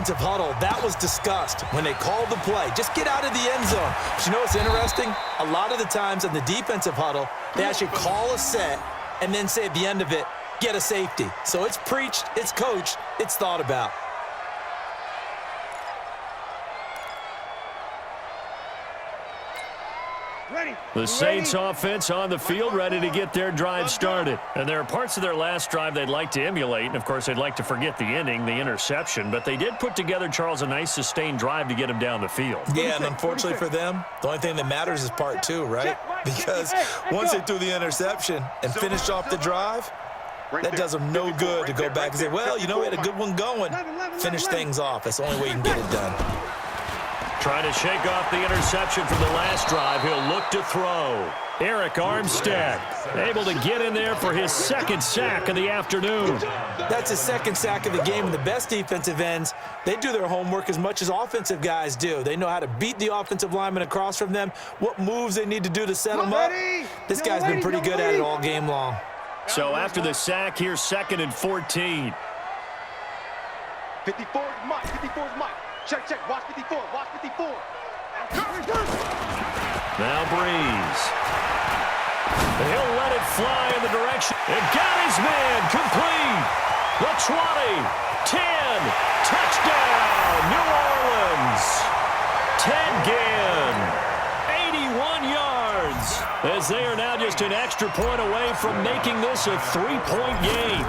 defensive huddle, that was discussed when they called the play. Just get out of the end zone. But you know what's interesting? A lot of the times in the defensive huddle, they actually call a set and then say at the end of it, get a safety. So it's preached, it's coached, it's thought about. The Saints offense on the field, ready to get their drive started. And there are parts of their last drive they'd like to emulate, and of course they'd like to forget the ending, the interception, but they did put together, Charles, a nice sustained drive to get them down the field. Yeah, and unfortunately for them, the only thing that matters is part two, right? Because once they threw the interception and finished off the drive, that does them no good to go back and say, well, you know, we had a good one going. Finish things off. That's the only way you can get it done. Trying to shake off the interception from the last drive. He'll look to throw. Eric Armstead able to get in there for his second sack of the afternoon. That's his second sack of the game. And the best defensive ends, they do their homework as much as offensive guys do. They know how to beat the offensive lineman across from them, what moves they need to do to set them up. This guy's been pretty good at it all game long. So after the sack, here's 2nd and 14. 54 is Mike. 54 is Mike. Check, check. Watch 54. Watch 54. Now Breeze. And he'll let it fly in the direction. And got his man complete. The 20, 10, touchdown, New Orleans. Ted Ginn, 81 yards. As they are now just an extra point away from making this a 3-point game.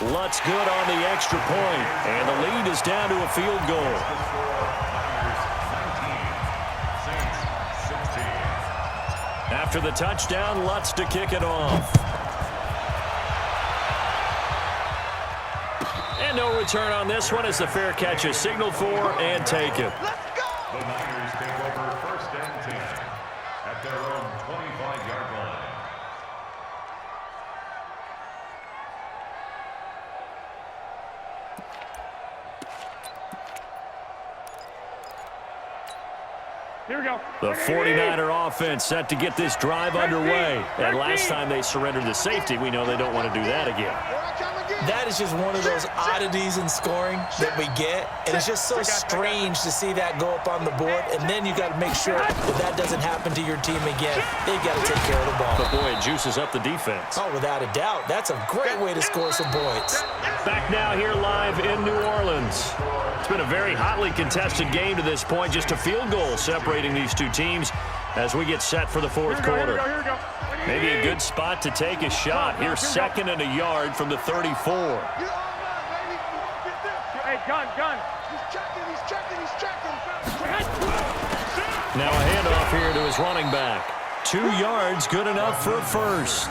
Lutz good on the extra point, and the lead is down to a field goal. After the touchdown, Lutz to kick it off. And no return on this one as the fair catch is signaled for and taken. The Niners take over 1st and 10 at their own 25-yard line. Here we go. The 49er offense set to get this drive underway. And last time they surrendered the safety, we know they don't want to do that again. That is just one of those oddities in scoring that we get. And it's just so strange to see that go up on the board. And then you got to make sure that doesn't happen to your team again. They've got to take care of the ball. But boy, it juices up the defense. Oh, without a doubt. That's a great way to score some points. Back now here live in New Orleans. It's been a very hotly contested game to this point. Just a field goal separating these two teams as we get set for the fourth quarter. Here we go. Maybe a good spot to take a shot. Here's 2nd and a yard from the 34. Hey, gun. He's checking. Now a handoff here to his running back. 2 yards, good enough for a first.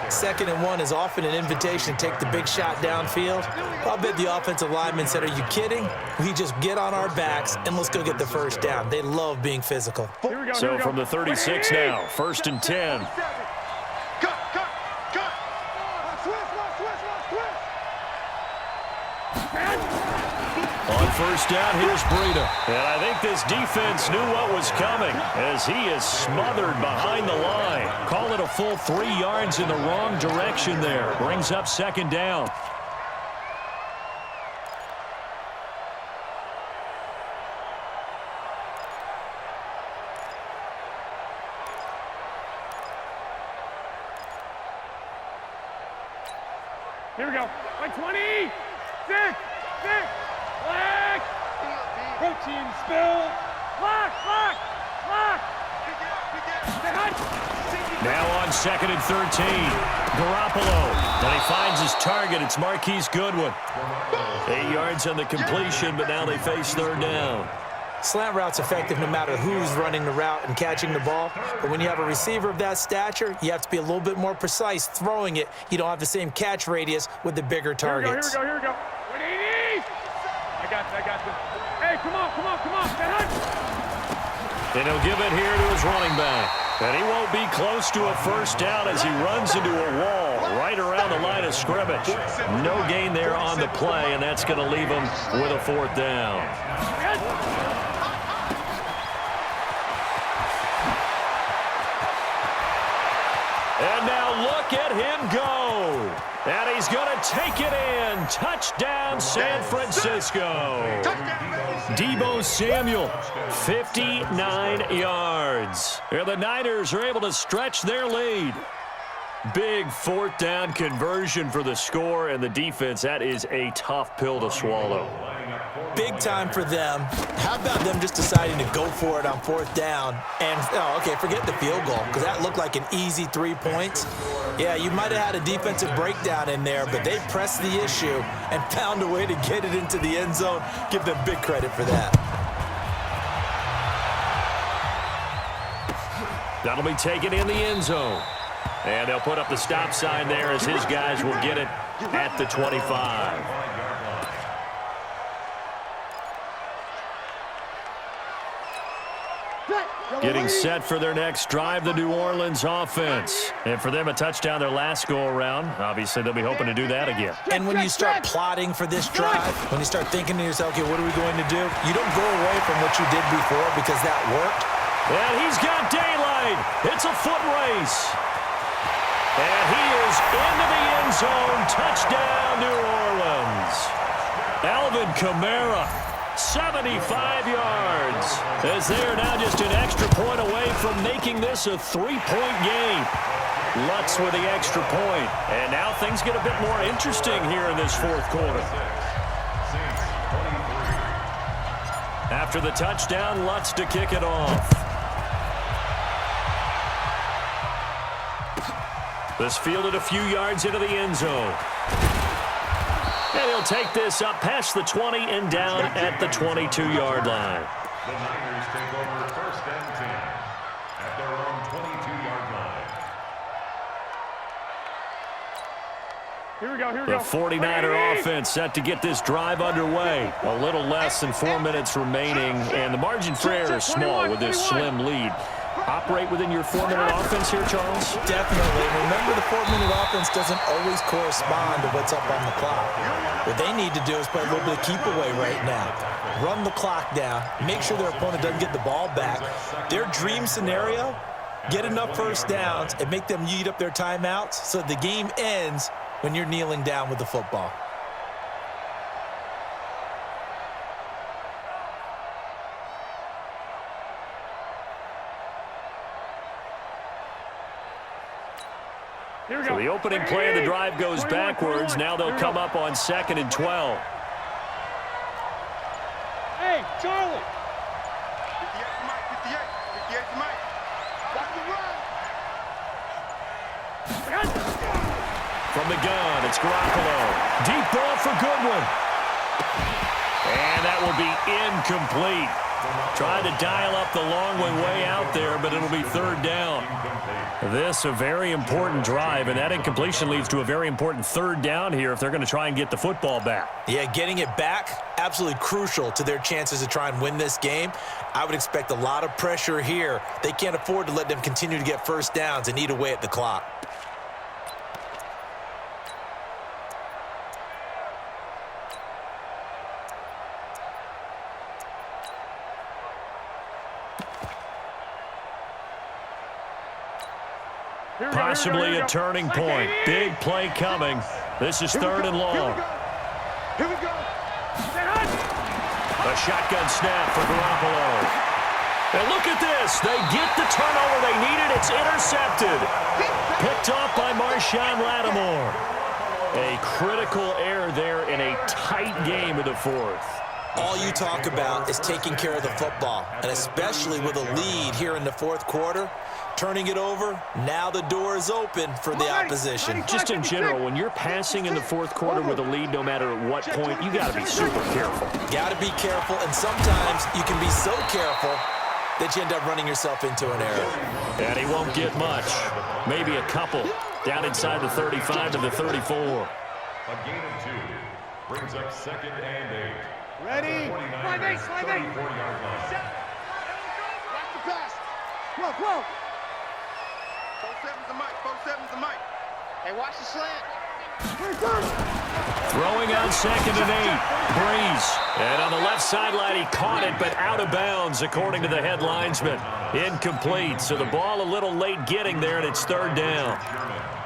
2nd and 1 is often an invitation to take the big shot downfield. I'll bet the offensive lineman said, are you kidding? We just get on our backs and let's go get the first down. They love being physical. So from the 36 now, 1st and 10. Cut. On first down, here's Breida. And I think this defense knew what was coming as he is smothered behind the line. Call it a full 3 yards in the wrong direction there. Brings up 2nd down. Here we go. Like 20. 6. Black. Protein spill. Black. Now on 2nd and 13. Garoppolo. And he finds his target. It's Marquise Goodwin. 8 yards on the completion, but now they face 3rd down. Slant route's effective no matter who's running the route and catching the ball. But when you have a receiver of that stature, you have to be a little bit more precise throwing it. You don't have the same catch radius with the bigger targets. Here we go. 180. I got this. Hey, come on. And he'll give it here to his running back. And he won't be close to a first down as he runs into a wall right around the line of scrimmage. No gain there on the play, and that's going to leave him with a 4th down. And now look at him go. And he's going to take it in. Touchdown, San Francisco. Deebo Samuel, 59 yards. And the Niners are able to stretch their lead. Big fourth down conversion for the score, and the defense, that is a tough pill to swallow. Big time for them. How about them just deciding to go for it on fourth down? And, forget the field goal, because that looked like an easy 3 points. Yeah, you might have had a defensive breakdown in there, but they pressed the issue and found a way to get it into the end zone. Give them big credit for that. That'll be taken in the end zone. And they'll put up the stop sign there as his guys will get it at the 25. Getting set for their next drive, the New Orleans offense. And for them, a touchdown their last go-around. Obviously, they'll be hoping to do that again. And when you start plotting for this drive, when you start thinking to yourself, okay, what are we going to do? You don't go away from what you did before because that worked. And he's got daylight. It's a foot race. And he is into the end zone. Touchdown, New Orleans. Alvin Kamara, 75 yards. As they are now just an extra point away from making this a three-point game. Lutz with the extra point. And now things get a bit more interesting here in this fourth quarter. After the touchdown, Lutz to kick it off. This fielded a few yards into the end zone. And he'll take this up past the 20 and down at the 22-yard line. The Niners take over first and 10 at their own 22-yard line. Here we go, here we go. The 49er offense set to get this drive underway. A little less than 4 minutes remaining, and the margin for error is small with this slim lead. Operate within your 4-minute offense here, Charles? Definitely. Remember, the 4-minute offense doesn't always correspond to what's up on the clock. What they need to do is play a little bit of keep away right now. Run the clock down. Make sure their opponent doesn't get the ball back. Their dream scenario, get enough first downs and make them eat up their timeouts so the game ends when you're kneeling down with the football. So the opening play of the drive goes backwards. Now they'll come up on 2nd and 12. Hey, Charlie. 58 to Mike, 58 to Mike. Watch the run. From the gun, it's Garoppolo. Deep ball for Goodwin. And that will be incomplete. Trying to dial up the long way out there, but it'll be third down. This a very important drive, and that incompletion leads to a very important third down here if they're going to try and get the football back. Yeah, getting it back, absolutely crucial to their chances to try and win this game. I would expect a lot of pressure here. They can't afford to let them continue to get first downs and eat away at the clock. Possibly a turning point. Big play coming. This is third and long. Here we go. A shotgun snap for Garoppolo. And look at this. They get the turnover they needed. It's intercepted. Picked off by Marshawn Lattimore. A critical error there in a tight game of the fourth. All you talk about is taking care of the football, and especially with a lead here in the fourth quarter, turning it over, now the door is open for the opposition. Just in general, when you're passing in the fourth quarter with a lead, no matter at what point, you got to be super careful. Got to be careful, and sometimes you can be so careful that you end up running yourself into an error. And he won't get much. Maybe a couple. Down inside the 35 to the 34. A gain of 2 brings up 2nd and 8. Ready? Slide 34-yard line. Watch the pass. Come on, come on. 4-7's the Mike, 4-7's the Mike. Hey, watch the slant. Throwing on 2nd and 8. Breeze. And on the left sideline, he caught it, but out of bounds, according to the head linesman. Incomplete. So the ball a little late getting there, and it's third down.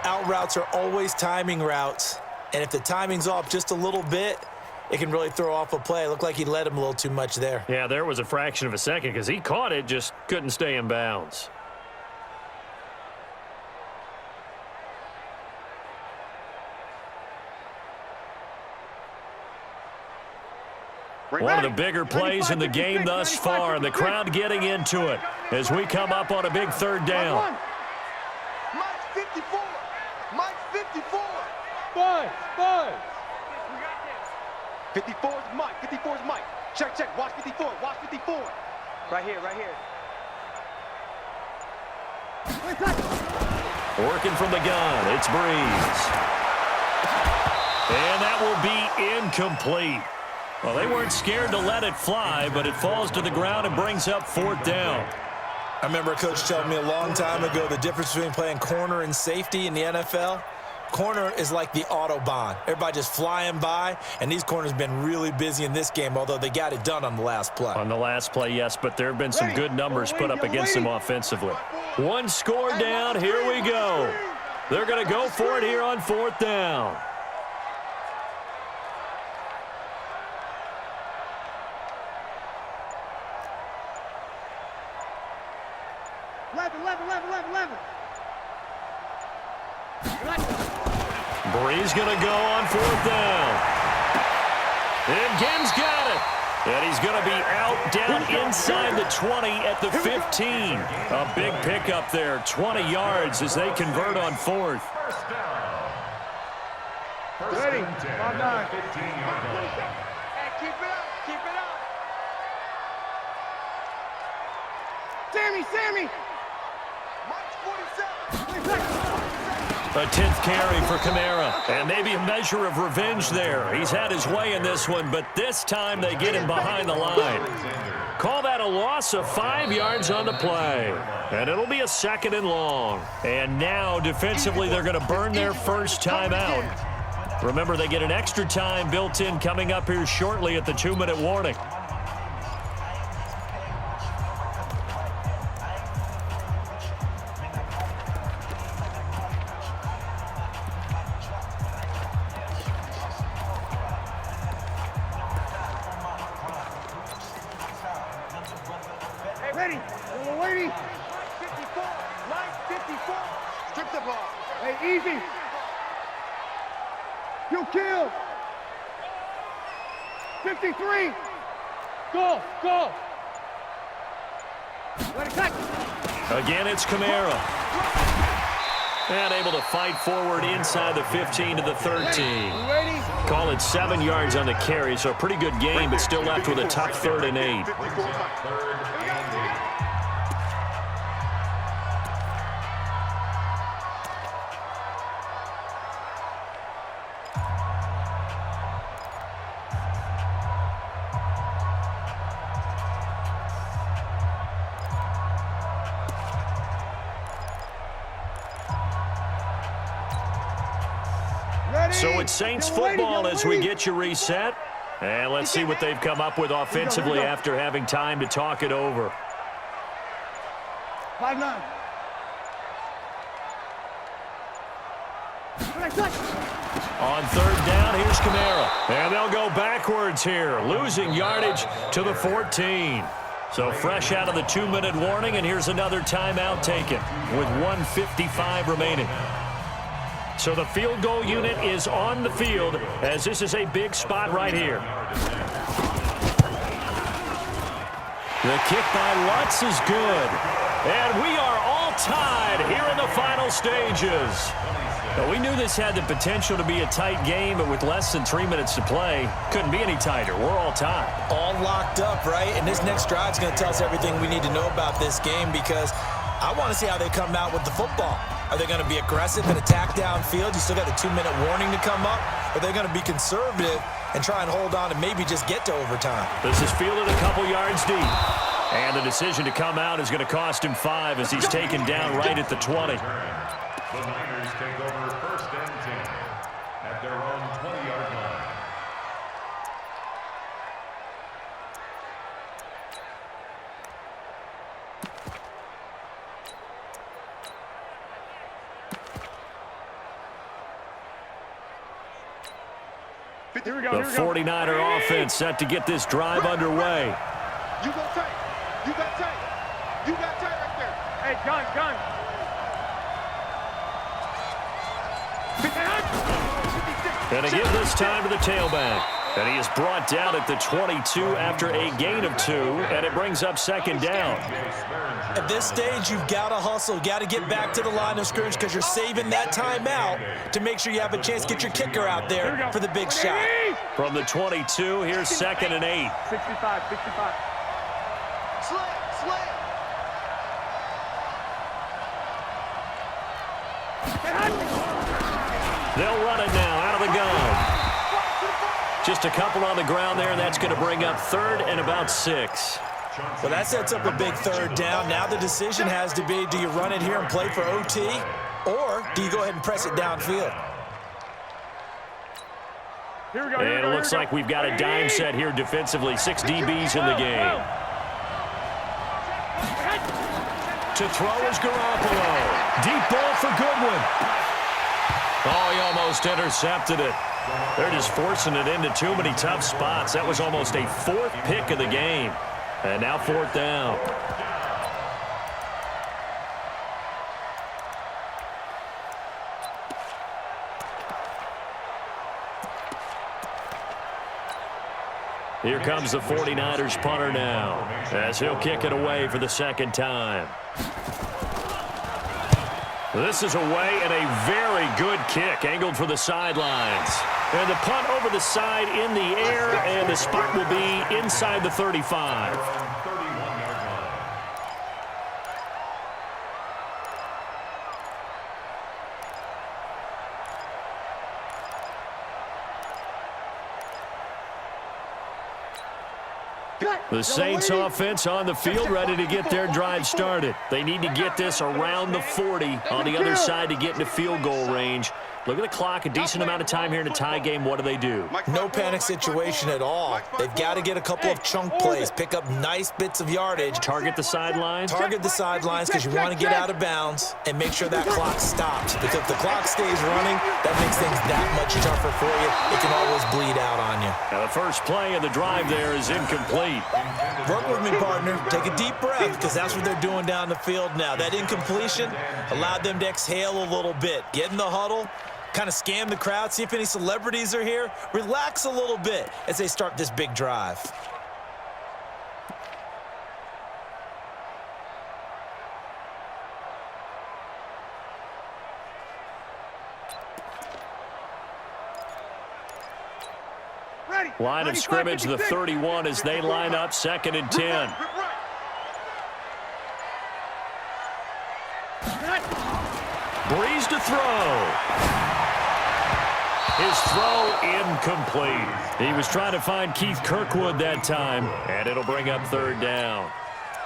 out routes are always timing routes. And if the timing's off just a little bit, it can really throw off a play. It looked like he led him a little too much there. Yeah, there was a fraction of a second because he caught it, just couldn't stay in bounds. One of the bigger plays in the game thus far, and the crowd getting into it as we come up on a big third down. Mike's 54. Mike's 54. Buzz, Buzz. 54 is Mike. 54 is Mike. Check, check. Watch 54. Watch 54. Right here, right here. Working from the gun, it's Breeze. And that will be incomplete. Well, they weren't scared to let it fly, but it falls to the ground and brings up fourth down. I remember a coach telling me a long time ago the difference between playing corner and safety in the NFL. Corner is like the Autobahn. Everybody just flying by, and these corners have been really busy in this game, although they got it done on the last play. On the last play, yes, but there have been some good numbers put up against them offensively. One score down, here we go. They're going to go for it here on fourth down. Breeze going to go on fourth down. And Gen's got it. And he's going to be out down inside the 20 at the 15. A big pickup there, 20 yards as they convert on fourth. First down. First Ready. and 10 On at nine. the 15-yard line. Hey, keep it up. Keep it up. Sammy. Mike's 47. A 10th carry for Kamara. And maybe a measure of revenge there. He's had his way in this one, but this time they get him behind the line. Call that a loss of 5 yards on the play. And it'll be a second and long. And now, defensively, they're going to burn their first time out. Remember, they get an extra time built in coming up here shortly at the 2-minute warning. Ready. Waiting. Mike 54. Mike 54. Strip the ball. Hey, easy. You kill. 53. Go. Let it cut. Again, it's Kamara. And able to fight forward inside the 15 to the 13. Ready. Call it 7 yards on the carry, so a pretty good game, but still left with a tough 3rd and 8. 54 Mike. Third and 8. So it's Saints football as we get you reset. And let's see what they've come up with offensively after having time to talk it over. 5-9. On 3rd down, here's Kamara. And they'll go backwards here, losing yardage to the 14. So fresh out of the 2-minute warning, and here's another timeout taken with 1:55 remaining. So the field goal unit is on the field as this is a big spot right here. The kick by Lutz is good. And we are all tied here in the final stages. Now, we knew this had the potential to be a tight game, but with less than 3 minutes to play, couldn't be any tighter. We're all tied. All locked up, right? And this next drive is going to tell us everything we need to know about this game because I want to see how they come out with the football. Are they going to be aggressive and attack downfield? You still got a 2-minute warning to come up? Or are they going to be conservative and try and hold on and maybe just get to overtime? This is fielded a couple yards deep. And the decision to come out is going to cost him 5 as he's taken down right at the 20. The Niners take over 1st and 10 at their own 20-yard line. Here we go. The 49er offense set to get this drive underway. You go tight. You got tight. You got tight right there. Hey, gun. And to give this time to the tailback. And he is brought down at the 22 after a gain of 2, and it brings up second down. At this stage, you've got to hustle, got to get back to the line of scrimmage because you're saving that timeout to make sure you have a chance to get your kicker out there for the big shot. From the 22, here's 2nd and 8. 65. Slam. They'll run it now out of the gun. Just a couple on the ground there, and that's going to bring up 3rd and about 6. Well, that sets up a big 3rd down. Now the decision has to be, do you run it here and play for OT, or do you go ahead and press it downfield? Here we go. And it looks like we've got a dime set here defensively. 6 DBs in the game. To throw is Garoppolo. Deep ball for Goodwin. Oh, he almost intercepted it. They're just forcing it into too many tough spots. That was almost a 4th pick of the game. And now 4th down. Here comes the 49ers punter now, as he'll kick it away for the 2nd time. This is away and a very good kick, angled for the sidelines. And the punt over the side in the air, and the spot will be inside the 35. The Saints offense on the field, ready to get their drive started. They need to get this around the 40 on the other side to get into field goal range. Look at the clock, a decent amount of time here in a tie game. What do? No panic situation at all. They've got to get a couple of chunk plays, pick up nice bits of yardage. Target the sidelines? Target the sidelines because you want to get out of bounds and make sure that clock stops. Because if the clock stays running, that makes things that much tougher for you. It can always bleed out on you. Now the first play of the drive there is incomplete. Work with me, partner. Take a deep breath because that's what they're doing down the field now. That incompletion allowed them to exhale a little bit. Get in the huddle. Kind of scan the crowd, see if any celebrities are here. Relax a little bit as they start this big drive. Line of scrimmage, the 31 as they line up, 2nd and 10. Breeze to throw. His throw incomplete. He was trying to find Keith Kirkwood that time, and it'll bring up 3rd down.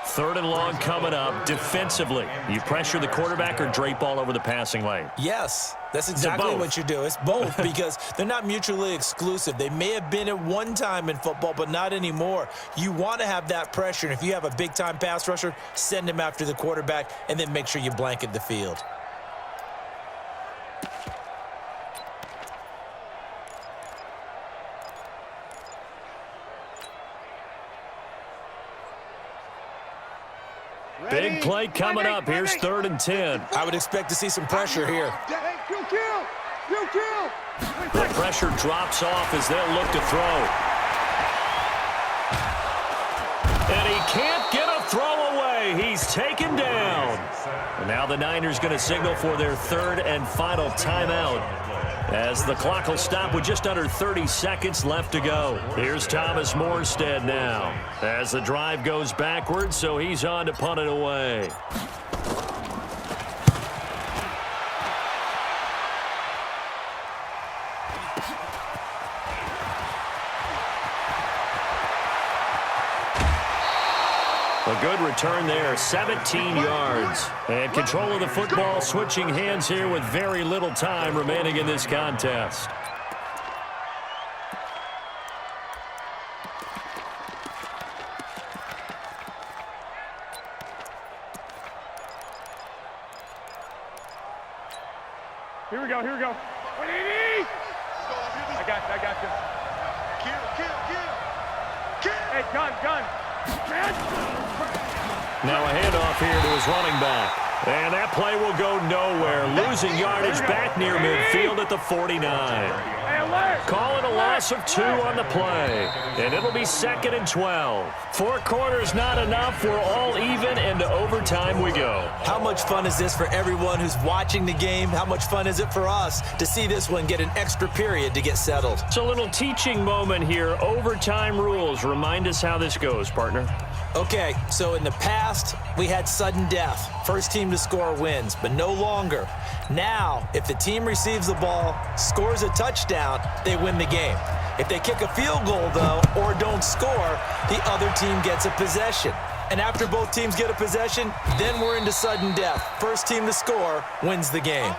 3rd and long coming up. Defensively, you pressure the quarterback or drape all over the passing lane? Yes, that's exactly what you do. It's both because they're not mutually exclusive. They may have been at one time in football, but not anymore. You want to have that pressure, and if you have a big-time pass rusher, send him after the quarterback, and then make sure you blanket the field. Big play coming up. Here's 3rd and 10. I would expect to see some pressure here. The pressure drops off as they'll look to throw. And he can't get a throw away. He's taken down. And now the Niners going to signal for their 3rd and final timeout, as the clock will stop with just under 30 seconds left to go. Here's Thomas Morstead now as the drive goes backwards, so he's on to punt it away. A good return there, 17 yards. And control of the football, switching hands here with very little time remaining in this contest. Here we go. I got you. Hey, gun. Now a handoff here to his running back. And that play will go nowhere. Losing yardage back near midfield at the 49. Calling a loss of 2 on the play. And it'll be 2nd and 12. 4 quarters not enough. We're all even, and to overtime we go. How much fun is this for everyone who's watching the game? How much fun is it for us to see this one get an extra period to get settled? It's a little teaching moment here. Overtime rules. Remind us how this goes, partner. Okay, so in the past, we had sudden death. First team to score wins, but no longer. Now, if the team receives the ball, scores a touchdown, they win the game. If they kick a field goal, though, or don't score, the other team gets a possession. And after both teams get a possession, then we're into sudden death. First team to score wins the game.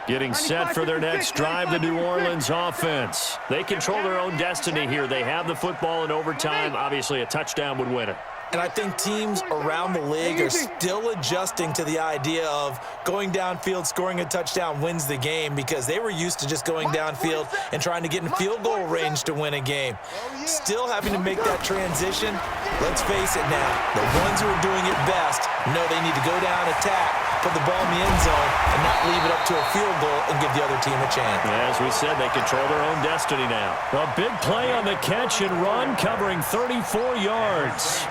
Getting set for their next drive, the New Orleans offense. They control their own destiny here. They have the football in overtime. Obviously, a touchdown would win it. And I think teams around the league are still adjusting to the idea of going downfield, scoring a touchdown wins the game, because they were used to just going downfield and trying to get in field goal range to win a game. Still having to make that transition. Let's face it now, the ones who are doing it best know they need to go down, attack, put the ball in the end zone, and not leave it up to a field goal and give the other team a chance. As we said, they control their own destiny now. A big play on the catch and run, covering 34 yards.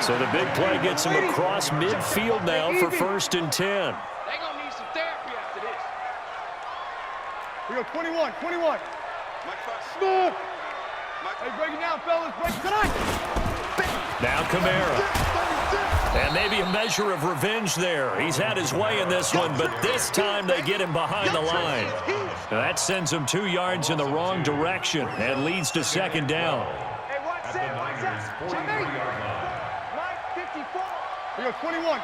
So the big play gets him across midfield now for 1st and 10. They're going to need some therapy after this. We go 21. Smooth. Hey, break it down, fellas. Break it tonight. Now Kamara. And maybe a measure of revenge there. He's had his way in this one, but this time they get him behind the line. Now that sends him 2 yards in the wrong direction and leads to 2nd down. Hey, watch that. Mike, 54. We go 21.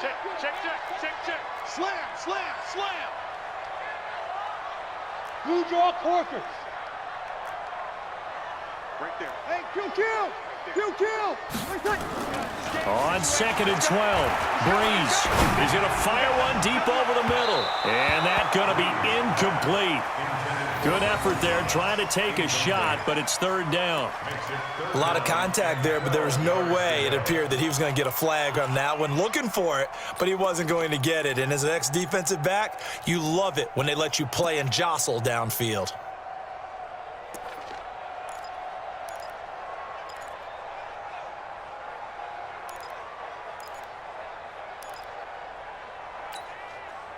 Check. Slam. Blue draw Corkers. Right there. Hey, kill. On 2nd and 12, Breeze is going to fire one deep over the middle. And that's going to be incomplete. Good effort there, trying to take a shot, but it's 3rd down. A lot of contact there, but there was no way it appeared that he was going to get a flag on that one. Looking for it, but he wasn't going to get it. And as an ex-defensive back, you love it when they let you play and jostle downfield.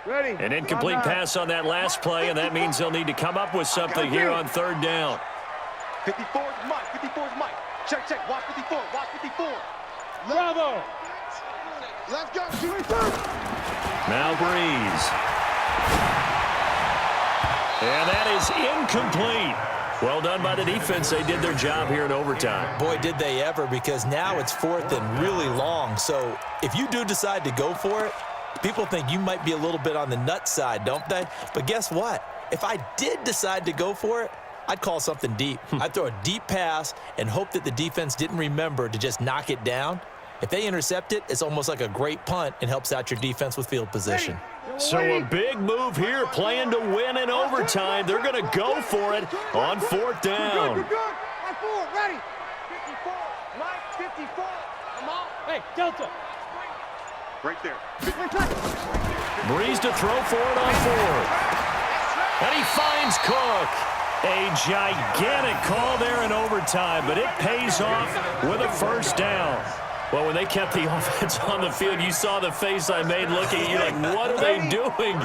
Ready. An incomplete pass on that last play, and that means they'll need to come up with something here on 3rd down. 54's Mike. Check. Watch 54. Bravo. Let's go. Now Breeze. And that is incomplete. Well done by the defense. They did their job here in overtime. Boy, did they ever, because now it's 4th and really long. So if you do decide to go for it, people think you might be a little bit on the nut side, don't they? But guess what? If I did decide to go for it, I'd call something deep. I'd throw a deep pass and hope that the defense didn't remember to just knock it down. If they intercept it, it's almost like a great punt and helps out your defense with field position. So a big move here, playing to win in overtime. They're going to go for it on 4th down. Good. On 4, ready. 54. Mike, 54. Come on. Hey, Delta. Right there. Breeze to throw for it on 4th. And he finds Cook. A gigantic call there in overtime, but it pays off with a 1st down. Well, when they kept the offense on the field, you saw the face I made looking at you like, what are they doing?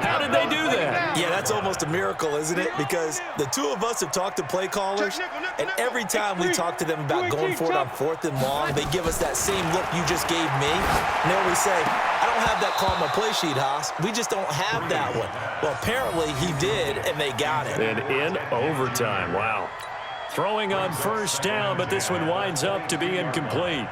How did they do that? Yeah, that's almost a miracle, isn't it? Because the two of us have talked to play callers, and every time we talk to them about going for it on 4th and long, they give us that same look you just gave me. And they always say, I don't have that call on my play sheet, Haas. We just don't have that one. Well, apparently he did, and they got it. And in overtime, wow. Throwing on 1st down, but this one winds up to be incomplete.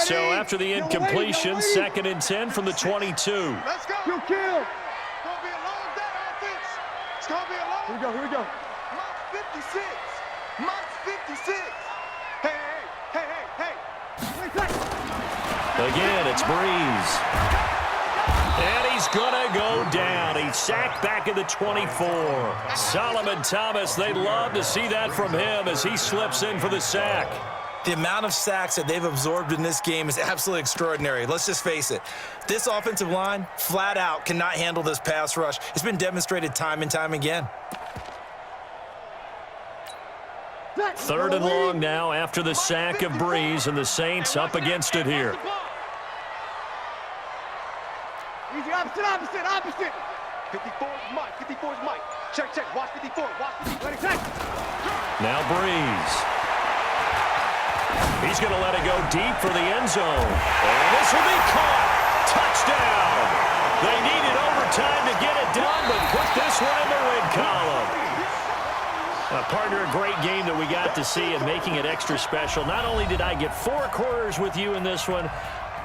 So after the incompletion, 2nd and 10 from the 22. Let's go. Kill. It's going to be a long day, offense. It's going to be a long. Here we go. Mark 56. Mark 56. Hey. Again, it's Breeze. And he's going to go down. He's sacked back at the 24. Solomon Thomas, they'd love to see that from him as he slips in for the sack. The amount of sacks that they've absorbed in this game is absolutely extraordinary. Let's just face it. This offensive line, flat out, cannot handle this pass rush. It's been demonstrated time and time again. 3rd and long now after the sack of Breeze, and the Saints up against it here. Easy, opposite. 54 is Mike. Check. Watch 54. Ready, check. Now Breeze. He's going to let it go deep for the end zone. And this will be caught. Touchdown. They needed overtime to get it done, but put this one in the win column. Partner, a great game that we got to see and making it extra special. Not only did I get 4 quarters with you in this one,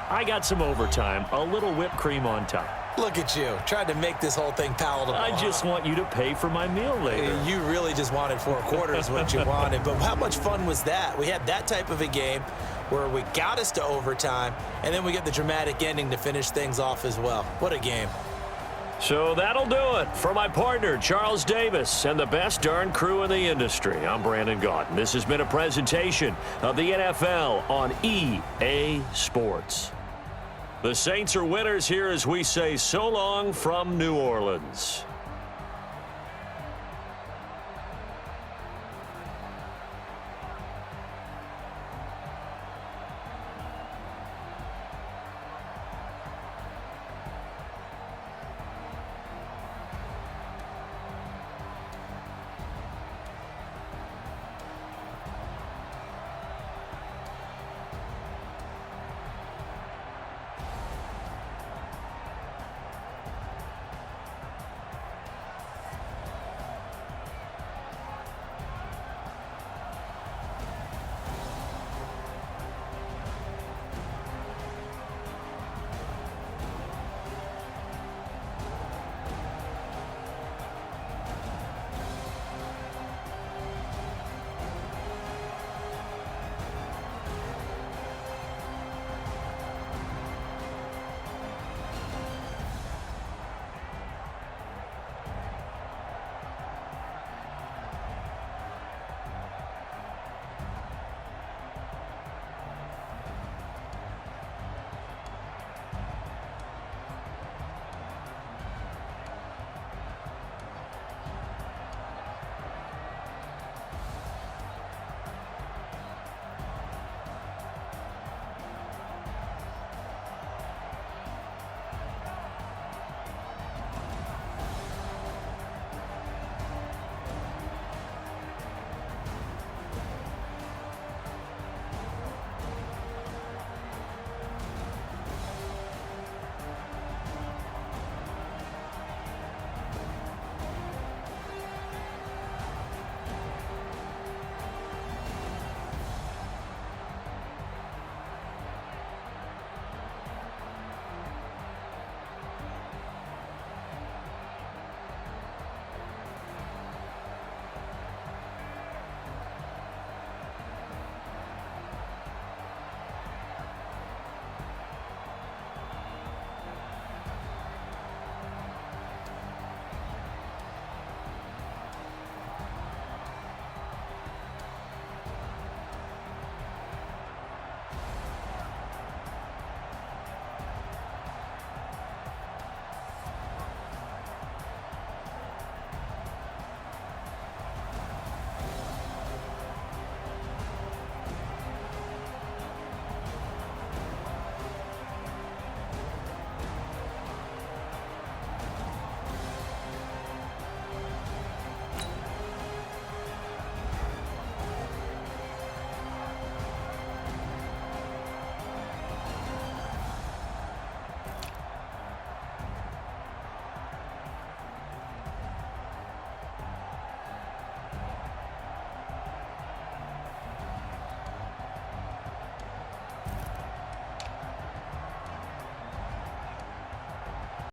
I got some overtime, a little whipped cream on top. Look at you, tried to make this whole thing palatable. I just want you to pay for my meal later. You really just wanted 4 quarters, what you wanted. But how much fun was that? We had that type of a game where we got us to overtime, and then we get the dramatic ending to finish things off as well. What a game. So that'll do it for my partner, Charles Davis, and the best darn crew in the industry. I'm Brandon Gaudin. This has been a presentation of the NFL on EA Sports. The Saints are winners here as we say so long from New Orleans.